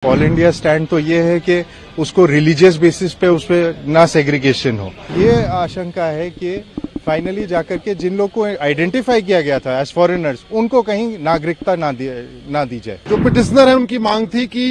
All India stand तो ये है कि उसको रिलीजियस बेसिस पे उस पर ना सेग्रीगेशन हो। ये आशंका है कि फाइनली जाकर के जिन लोग को आइडेंटिफाई किया गया था एज फॉरेनर्स उनको कहीं नागरिकता ना दी जाए। जो पिटिशनर है उनकी मांग थी कि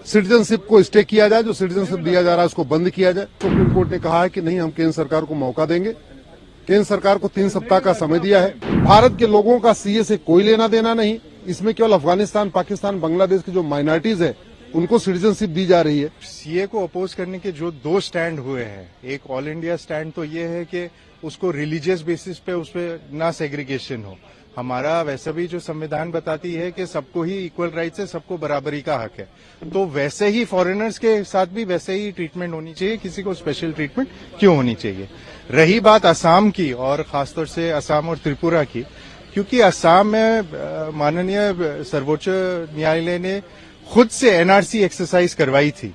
सिटीजनशिप को स्टे किया जाए, जो सिटीजनशिप दिया जा रहा है उसको बंद किया जाए। सुप्रीम कोर्ट ने कहा है कि नहीं, हम केंद्र सरकार को मौका देंगे। केंद्र सरकार को 3 सप्ताह का समय दिया है। भारत के लोगों का सीए से कोई लेना देना नहीं। इसमें केवल अफगानिस्तान, पाकिस्तान, बांग्लादेश की जो माइनॉरिटीज है उनको सिटीजनशिप दी जा रही है। सीए को अपोज करने के जो 2 स्टैंड हुए हैं, एक ऑल इंडिया स्टैंड तो ये है कि उसको रिलीजियस बेसिस पे उस पर ना सेग्रीगेशन हो। हमारा वैसे भी जो संविधान बताती है कि सबको ही इक्वल राइट्स है, सबको बराबरी का हक है, तो वैसे ही फॉरेनर्स के साथ भी वैसे ही ट्रीटमेंट होनी चाहिए। किसी को स्पेशल ट्रीटमेंट क्यों होनी चाहिए। रही बात असम की और खासतौर से असम और त्रिपुरा की, क्योंकि असम में माननीय सर्वोच्च न्यायालय ने खुद से एनआरसी एक्सरसाइज करवाई थी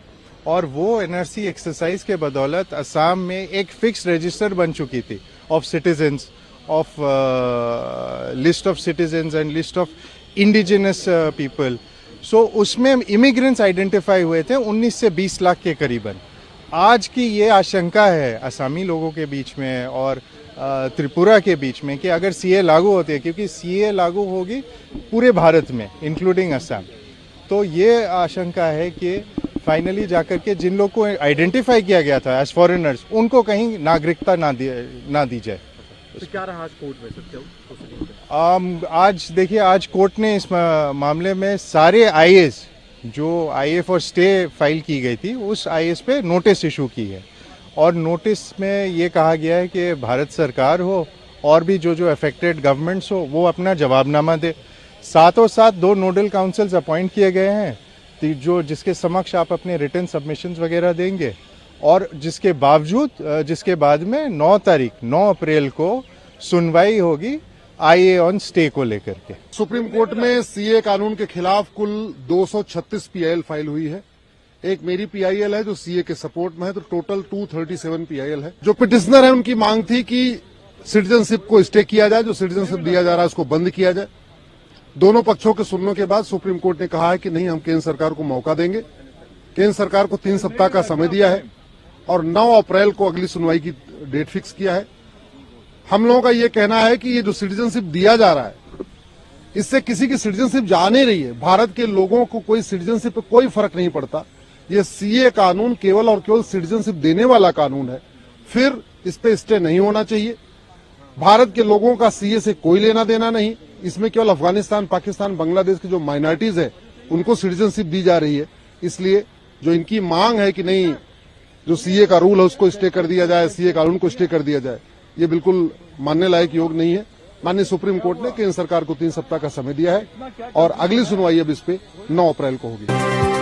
और वो एनआरसी एक्सरसाइज के बदौलत असम में एक फिक्स रजिस्टर बन चुकी थी of citizens, of list of citizens and list of indigenous people. So उसमें इमिग्रेंट्स आइडेंटिफाई हुए थे 19 से 20 लाख के करीबन। आज की ये आशंका है असमी लोगों के बीच में और त्रिपुरा के बीच में कि अगर सीए लागू होती है, क्योंकि सीए लागू होगी पूरे भारत में इंक्लूडिंग असम, तो ये आशंका है कि फाइनली जाकर के जिन लोग को आइडेंटिफाई किया गया था एज फॉरेनर्स उनको कहीं नागरिकता ना दी जाए। तो क्या रहा आज कोर्ट में सर? आज देखिए, आज कोर्ट ने इस मामले में सारे आईएएस जो आईए फॉर स्टे फाइल की गई थी उस आईएएस पे नोटिस इशू की है और नोटिस में ये कहा गया है कि भारत सरकार हो और भी जो अफेक्टेड गवर्नमेंट्स हो वो अपना जवाबनामा दे। साथों साथ 2 नोडल काउंसिल्स अपॉइंट किए गए हैं जो जिसके समक्ष आप अपने रिटर्न सबमिशंस वगैरह देंगे और जिसके बाद में 9 अप्रैल को सुनवाई होगी आईए ऑन स्टे को लेकर के। सुप्रीम कोर्ट में सीए कानून के खिलाफ कुल 236 पीआईएल फाइल हुई है। एक मेरी पीआईएल है जो सीए के सपोर्ट में है, तो टोटल 237 पीआईएल है। जो पिटिशनर है उनकी मांग थी कि सिटीजनशिप को स्टे किया जाए, जो सिटीजनशिप दिया जा रहा है उसको बंद किया जाए। दोनों पक्षों के सुनने के बाद सुप्रीम कोर्ट ने कहा है कि नहीं, हम केंद्र सरकार को मौका देंगे। केंद्र सरकार को 3 सप्ताह का समय दिया है और 9 अप्रैल को अगली सुनवाई की डेट फिक्स किया है। हम लोगों का ये कहना है कि ये जो सिटीजनशिप दिया जा रहा है इससे किसी की सिटीजनशिप जा नहीं रही है। भारत के लोगों को कोई सिटीजनशिप पे कोई फर्क नहीं पड़ता। ये सीए कानून केवल और केवल सिटीजनशिप देने वाला कानून है, फिर इस पे स्टे नहीं होना चाहिए। भारत के लोगों का सीए से कोई लेना देना नहीं। इसमें केवल अफगानिस्तान, पाकिस्तान, बांग्लादेश की जो माइनॉरिटीज है उनको सिटीजनशिप दी जा रही है। इसलिए जो इनकी मांग है कि नहीं, जो सीए का रूल है उसको स्टे कर दिया जाए, सीए कानून को स्टे कर दिया जाए, ये बिल्कुल मानने लायक योग नहीं है। माननीय सुप्रीम कोर्ट ने केंद्र सरकार को 3 सप्ताह का समय दिया है और अगली सुनवाई अब इस पे 9 अप्रैल को होगी।